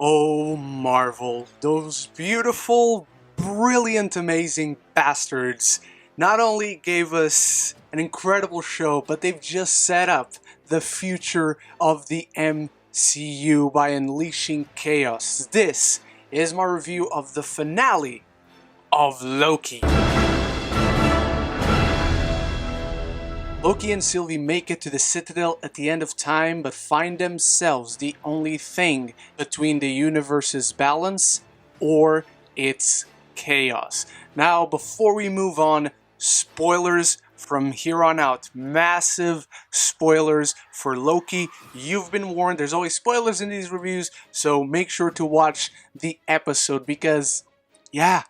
Oh, Marvel, those beautiful, brilliant, amazing bastards not only gave us an incredible show, but they've just set up the future of the MCU by unleashing chaos. This is my review of the finale of Loki. Loki and Sylvie make it to the Citadel at the end of time, but find themselves the only thing between the universe's balance or its chaos. Now, before we move on, spoilers from here on out. Massive spoilers for Loki. You've been warned, there's always spoilers in these reviews, so make sure to watch the episode because, yeah,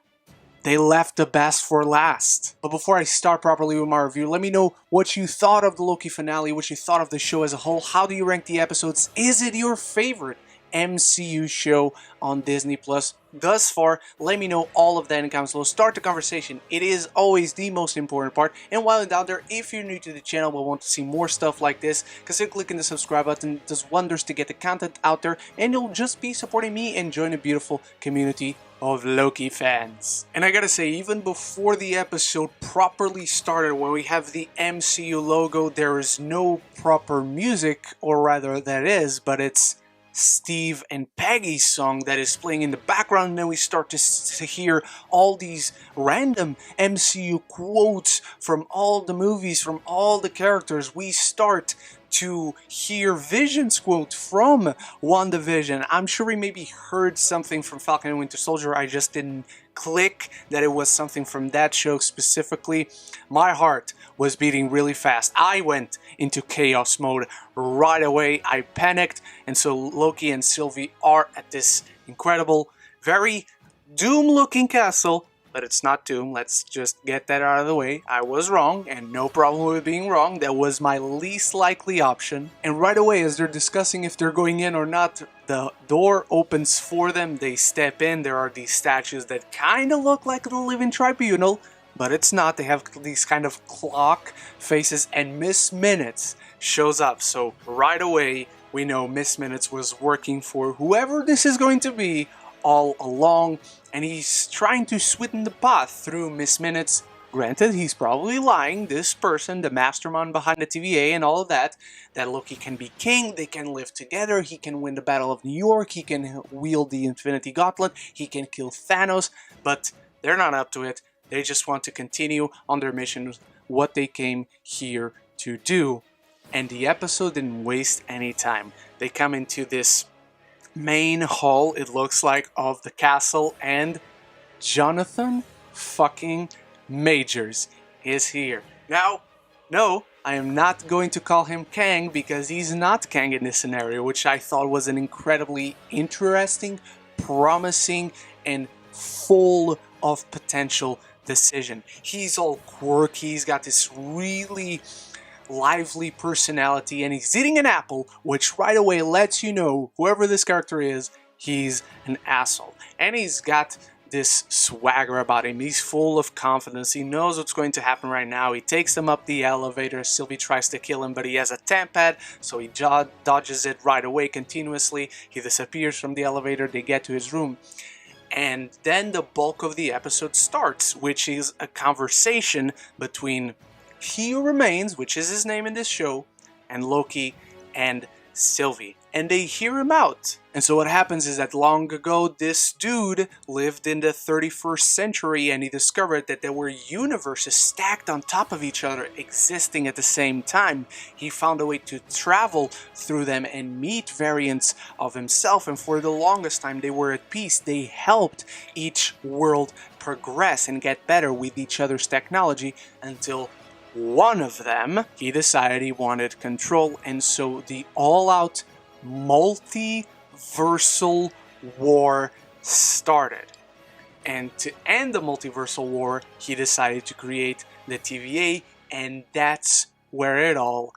they left the best for last. But before I start properly with my review, let me know what you thought of the Loki finale, what you thought of the show as a whole. How do you rank the episodes? Is it your favorite MCU show on Disney Plus thus far? Let me know all of that in the comments below. Start the conversation. It is always the most important part. And while you're down there, if you're new to the channel but want to see more stuff like this, consider clicking the subscribe button. It does wonders to get the content out there, and you'll just be supporting me and join a beautiful community of Loki fans. And I gotta say, even before the episode properly started, when we have the MCU logo, there is no proper music, or rather that is, but it's Steve and Peggy's song that is playing in the background, and then we start to hear all these random MCU quotes from all the movies, from all the characters. We start to hear Vision's quote from WandaVision. I'm sure we maybe heard something from Falcon and Winter Soldier. I just didn't click that it was something from that show specifically. My heart was beating really fast. I went into chaos mode right away. I panicked, and so Loki and Sylvie are at this incredible, very Doom-looking castle. But it's not Doom, let's just get that out of the way. I was wrong, and no problem with being wrong. That was my least likely option. And right away, as they're discussing if they're going in or not, the door opens for them. They step in. There are these statues that kind of look like the Living Tribunal, but it's not. They have these kind of clock faces, and Miss Minutes shows up. So right away, we know Miss Minutes was working for whoever this is going to be all along, and he's trying to sweeten the pot through Miss Minutes. Granted, he's probably lying. This person, the mastermind behind the TVA and all of that Loki can be king, they can live together, he can win the Battle of New York, he can wield the Infinity Gauntlet, he can kill Thanos, but they're not up to it. They just want to continue on their mission, what they came here to do. And the episode didn't waste any time. They come into this main hall, it looks like, of the castle, and Jonathan fucking Majors is here. Now, no, I am not going to call him Kang because he's not Kang in this scenario, which I thought was an incredibly interesting, promising, and full of potential decision. He's all quirky, he's got this really lively personality, and he's eating an apple, which right away lets you know whoever this character is, he's an asshole. And he's got this swagger about him. He's full of confidence. He knows what's going to happen right now. He takes them up the elevator. Sylvie tries to kill him, but he has a temp pad, so he dodges it right away continuously. He disappears from the elevator. They get to his room. And then the bulk of the episode starts, which is a conversation between He Who Remains, which is his name in this show, and Loki and Sylvie. And they hear him out. And so what happens is that long ago, this dude lived in the 31st century, and he discovered that there were universes stacked on top of each other existing at the same time. He found a way to travel through them and meet variants of himself, and for the longest time they were at peace. They helped each world progress and get better with each other's technology until one of them, he decided he wanted control, and so the all-out multiversal war started. And to end the multiversal war, he decided to create the TVA, and that's where it all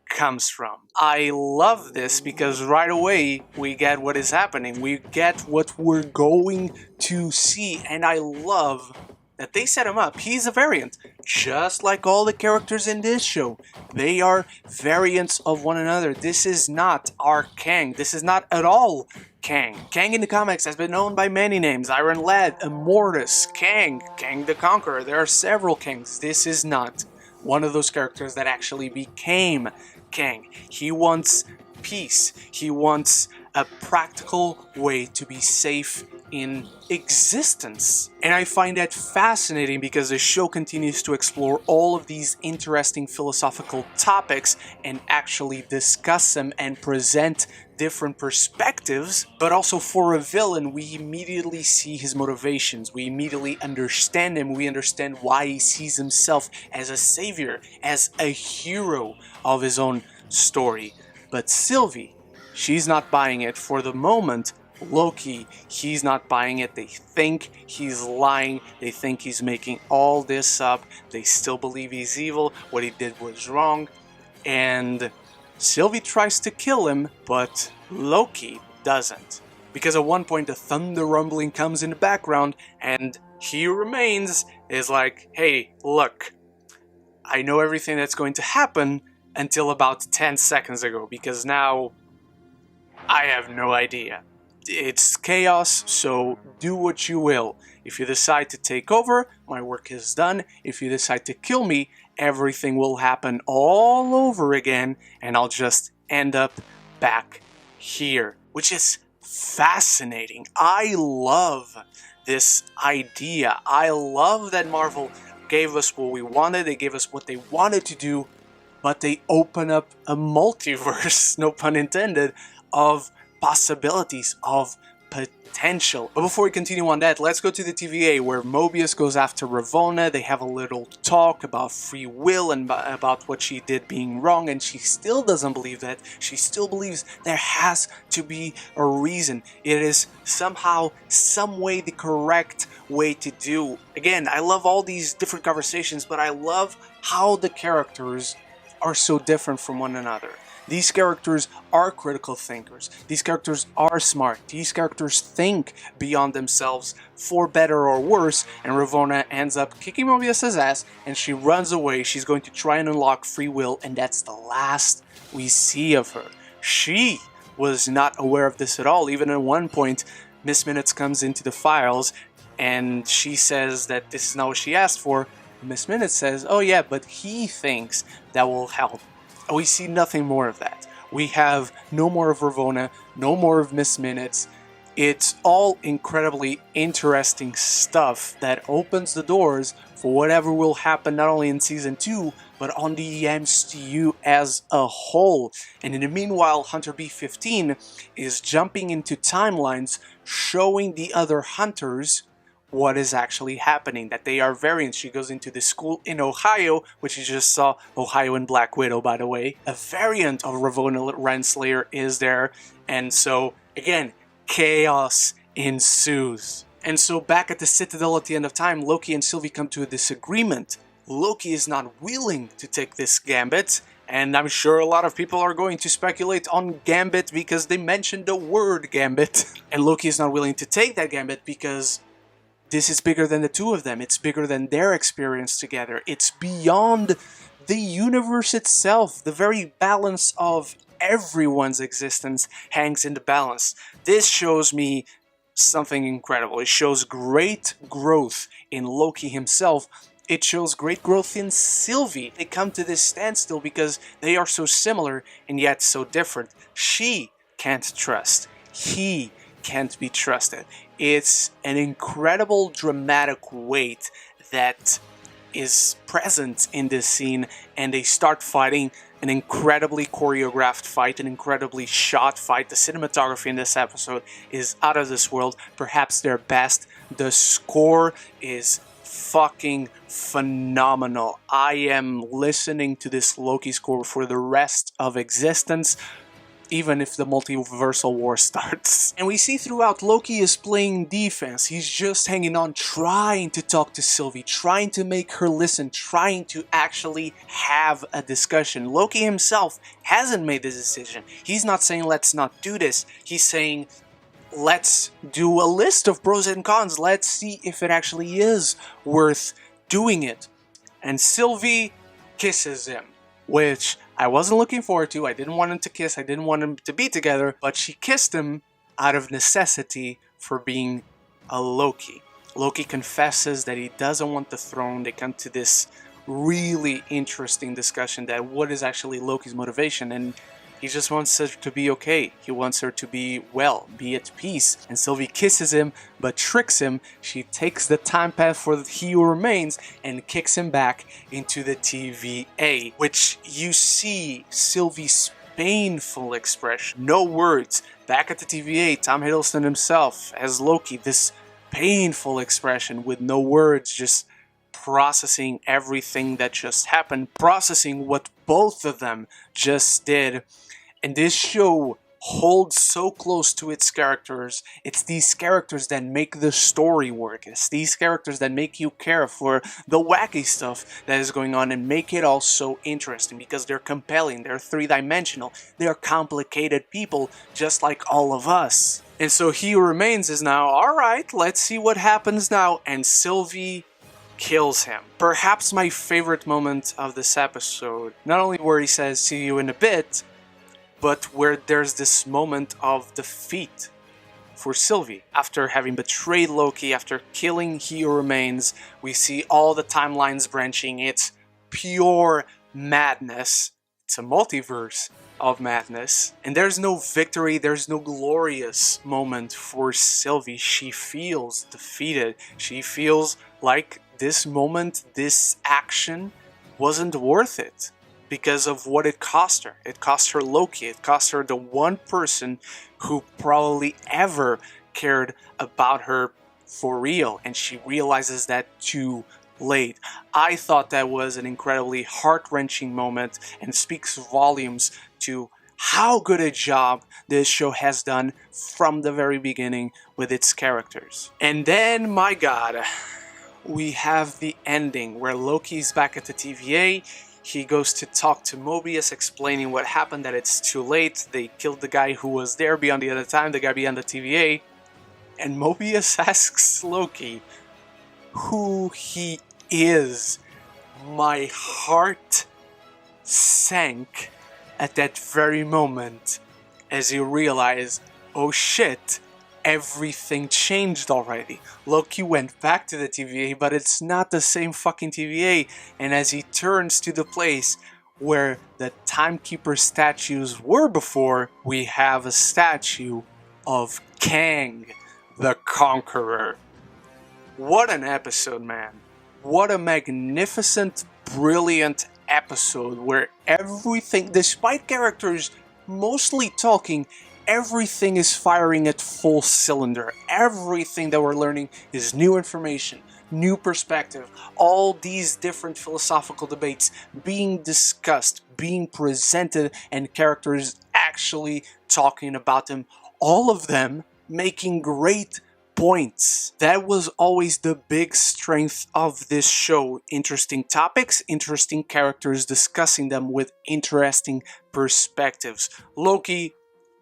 comes from. I love this because right away we get what is happening. We get what we're going to see, and I love that they set him up. He's a variant, just like all the characters in this show. They are variants of one another. This is not our Kang. This is not at all Kang. Kang in the comics has been known by many names. Iron Lad, Immortus, Kang, Kang the Conqueror. There are several Kangs. This is not one of those characters that actually became Kang. He wants peace. He wants a practical way to be safe in existence. And I find that fascinating because the show continues to explore all of these interesting philosophical topics and actually discuss them and present different perspectives. But also for a villain, we immediately see his motivations. We immediately understand him. We understand why he sees himself as a savior, as a hero of his own story. But Sylvie, she's not buying it. For the moment, Loki, he's not buying it. They think he's lying. They think he's making all this up. They still believe he's evil. What he did was wrong. And Sylvie tries to kill him, but Loki doesn't. Because at one point the thunder rumbling comes in the background and he remains, is like, hey, look, I know everything that's going to happen until about 10 seconds ago, because now I have no idea. It's chaos, so do what you will. If you decide to take over, my work is done. If you decide to kill me, everything will happen all over again, and I'll just end up back here. Which is fascinating. I love this idea. I love that Marvel gave us what we wanted, they gave us what they wanted to do, but they open up a multiverse, no pun intended, of possibilities, of potential. But before we continue on that, let's go to the TVA where Mobius goes after Ravonna. They have a little talk about free will and about what she did being wrong, and she still doesn't believe that. She still believes there has to be a reason. It is somehow, some way the correct way to do. Again, I love all these different conversations, but I love how the characters are so different from one another. These characters are critical thinkers. These characters are smart. These characters think beyond themselves, for better or worse, and Ravonna ends up kicking Mobius' ass, and she runs away. She's going to try and unlock free will, and that's the last we see of her. She was not aware of this at all. Even at one point, Miss Minutes comes into the files, and she says that this is not what she asked for. Miss Minutes says, oh yeah, but he thinks that will help. We see nothing more of that. We have no more of Ravonna, no more of Miss Minutes. It's all incredibly interesting stuff that opens the doors for whatever will happen not only in Season 2, but on the MCU as a whole. And in the meanwhile, Hunter B-15 is jumping into timelines showing the other Hunters what is actually happening, that they are variants. She goes into the school in Ohio, which you just saw, Ohio and Black Widow, by the way. A variant of Ravonna Renslayer is there, and so, again, chaos ensues. And so back at the Citadel at the end of time, Loki and Sylvie come to a disagreement. Loki is not willing to take this gambit, and I'm sure a lot of people are going to speculate on gambit because they mentioned the word gambit. And Loki is not willing to take that gambit because this is bigger than the two of them. It's bigger than their experience together. It's beyond the universe itself. The very balance of everyone's existence hangs in the balance. This shows me something incredible. It shows great growth in Loki himself. It shows great growth in Sylvie. They come to this standstill because they are so similar and yet so different. She can't trust. He can't be trusted. It's an incredible dramatic weight that is present in this scene, and they start fighting an incredibly choreographed fight, an incredibly shot fight. The cinematography in this episode is out of this world, perhaps their best. The score is fucking phenomenal. I am listening to this Loki score for the rest of existence, even if the multiversal war starts. And we see throughout Loki is playing defense. He's just hanging on, trying to talk to Sylvie, trying to make her listen, trying to actually have a discussion. Loki himself hasn't made the decision. He's not saying let's not do this. He's saying let's do a list of pros and cons. Let's see if it actually is worth doing it. And Sylvie kisses him, which I wasn't looking forward to. I didn't want them to kiss. I didn't want them to be together. But she kissed him out of necessity for being a Loki. Loki confesses that he doesn't want the throne. They come to this really interesting discussion that what is actually Loki's motivation, and he just wants her to be okay. He wants her to be well, be at peace. And Sylvie kisses him, but tricks him. She takes the time pad for He Who Remains and kicks him back into the TVA, which you see Sylvie's painful expression. No words. Back at the TVA, Tom Hiddleston himself as Loki, this painful expression with no words, just processing everything that just happened, processing what both of them just did. And this show holds so close to its characters. It's these characters that make the story work. It's these characters that make you care for the wacky stuff that is going on and make it all so interesting because they're compelling, they're three-dimensional, they're complicated people just like all of us. And so He Who Remains is now, alright, let's see what happens now. And Sylvie kills him. Perhaps my favorite moment of this episode, not only where he says, see you in a bit, but where there's this moment of defeat for Sylvie. After having betrayed Loki, after killing He Who Remains, we see all the timelines branching. It's pure madness. It's a multiverse of madness. And there's no victory, there's no glorious moment for Sylvie. She feels defeated. She feels like this moment, this action wasn't worth it because of what it cost her. It cost her Loki. It cost her the one person who probably ever cared about her for real. And she realizes that too late. I thought that was an incredibly heart-wrenching moment and speaks volumes to how good a job this show has done from the very beginning with its characters. And then, my God, we have the ending where Loki's back at the TVA. He goes to talk to Mobius, explaining what happened, that it's too late. They killed the guy who was there beyond the other time, the guy beyond the TVA. And Mobius asks Loki who he is. My heart sank at that very moment as you realize, oh shit, everything changed already. Loki went back to the TVA, but it's not the same fucking TVA. And as he turns to the place where the Timekeeper statues were before, we have a statue of Kang the Conqueror. What an episode, man. What a magnificent, brilliant episode where everything, despite characters mostly talking, everything is firing at full cylinder. Everything that we're learning is new information, new perspective. All these different philosophical debates being discussed, being presented, and characters actually talking about them. All of them making great points. That was always the big strength of this show. Interesting topics, interesting characters, discussing them with interesting perspectives. Loki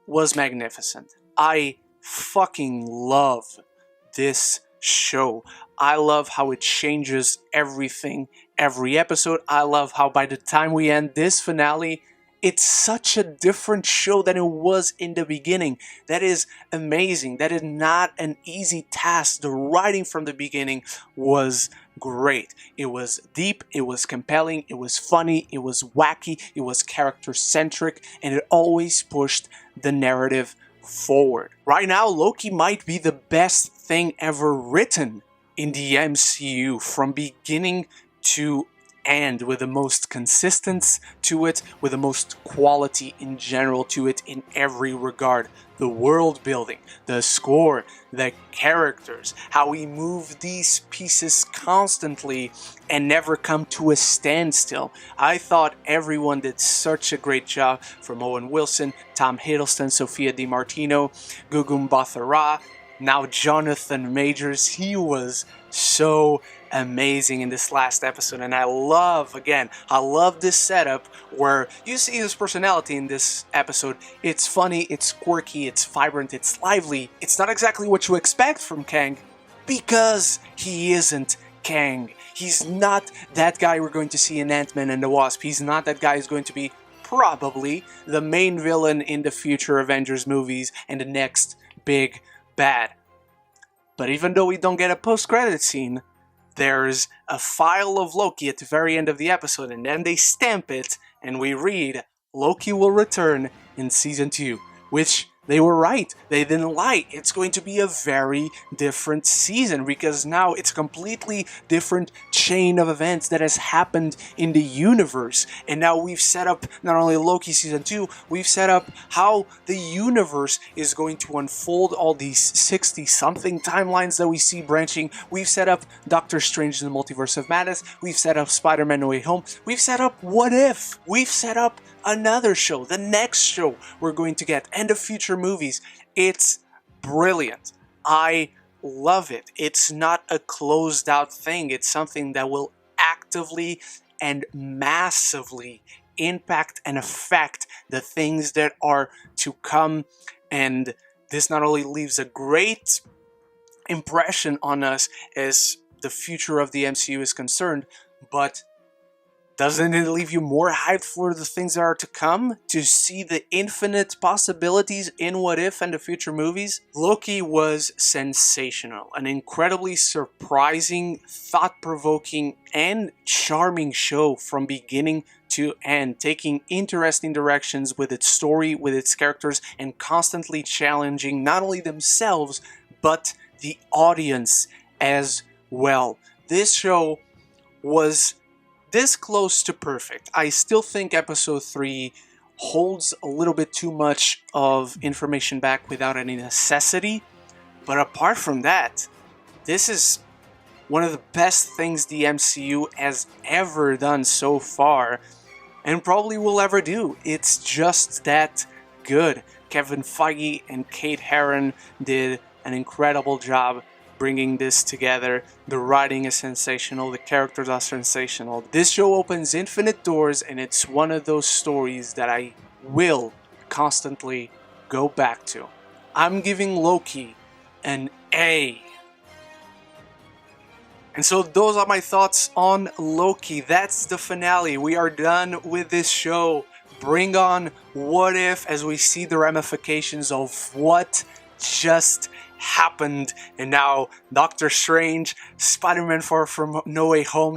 was magnificent. I fucking love this show. I love how it changes everything every episode. I love how by the time we end this finale, it's such a different show than it was in the beginning. That is amazing. That is not an easy task. The writing from the beginning was great. It was deep, it was compelling, it was funny, it was wacky, it was character-centric, and it always pushed the narrative forward. Right now, Loki might be the best thing ever written in the MCU from beginning to end, with the most consistency to it, with the most quality in general to it in every regard. The world building, the score, the characters, how we move these pieces constantly and never come to a standstill. I thought everyone did such a great job, from Owen Wilson, Tom Hiddleston, Sophia DiMartino, Gugum Bathara. Now Jonathan Majors, he was so amazing in this last episode, and I love this setup where you see his personality in this episode. It's funny, it's quirky, it's vibrant, it's lively. It's not exactly what you expect from Kang, because he isn't Kang. He's not that guy we're going to see in Ant-Man and the Wasp. He's not that guy who's going to be probably the main villain in the future Avengers movies and the next big bad. But even though we don't get a post-credit scene, there's a file of Loki at the very end of the episode, and then they stamp it, and we read, Loki will return in Season 2, which they were right. They didn't lie. It's going to be a very different season because now it's a completely different chain of events that has happened in the universe. And now we've set up not only Loki Season 2, we've set up how the universe is going to unfold all these 60-something timelines that we see branching. We've set up Doctor Strange in the Multiverse of Madness. We've set up Spider-Man No Way Home. We've set up What If. We've set up another show, the next show we're going to get, and the future movies. It's brilliant. I love it. It's not a closed out thing. It's something that will actively and massively impact and affect the things that are to come. And this not only leaves a great impression on us as the future of the MCU is concerned, but doesn't it leave you more hyped for the things that are to come? To see the infinite possibilities in What If and the future movies? Loki was sensational. An incredibly surprising, thought-provoking, and charming show from beginning to end, taking interesting directions with its story, with its characters, and constantly challenging not only themselves, but the audience as well. This show was this close to perfect. I still think episode 3 holds a little bit too much of information back without any necessity, but apart from that, this is one of the best things the MCU has ever done so far, and probably will ever do. It's just that good. Kevin Feige and Kate Herron did an incredible job bringing this together. The writing is sensational, the characters are sensational. This show opens infinite doors, and it's one of those stories that I will constantly go back to. I'm giving Loki an A. And so those are my thoughts on Loki. That's the finale. We are done with this show. Bring on What If as we see the ramifications of what just happened, and now Doctor Strange, Spider-Man Far From No Way Home,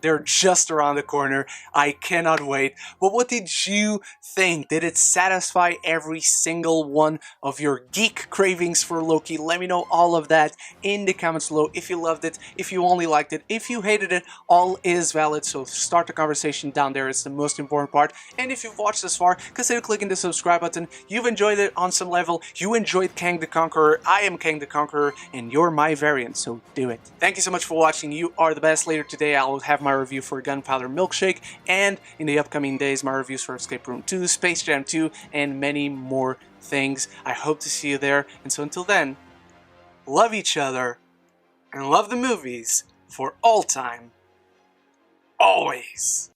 they're just around the corner. I cannot wait. But what did you think? Did it satisfy every single one of your geek cravings for Loki? Let me know all of that in the comments below. If you loved it, if you only liked it, if you hated it, all is valid. So start the conversation down there. It's the most important part. And if you've watched this far, consider clicking the subscribe button. You've enjoyed it on some level. You enjoyed Kang the Conqueror. I am Kang the Conqueror, and you're my variant, so do it. Thank you so much for watching. You are the best. Later today, I will have my review for Gunpowder Milkshake, and in the upcoming days, my reviews for Escape Room 2, Space Jam 2, and many more things. I hope to see you there, and so until then, love each other, and love the movies for all time, always.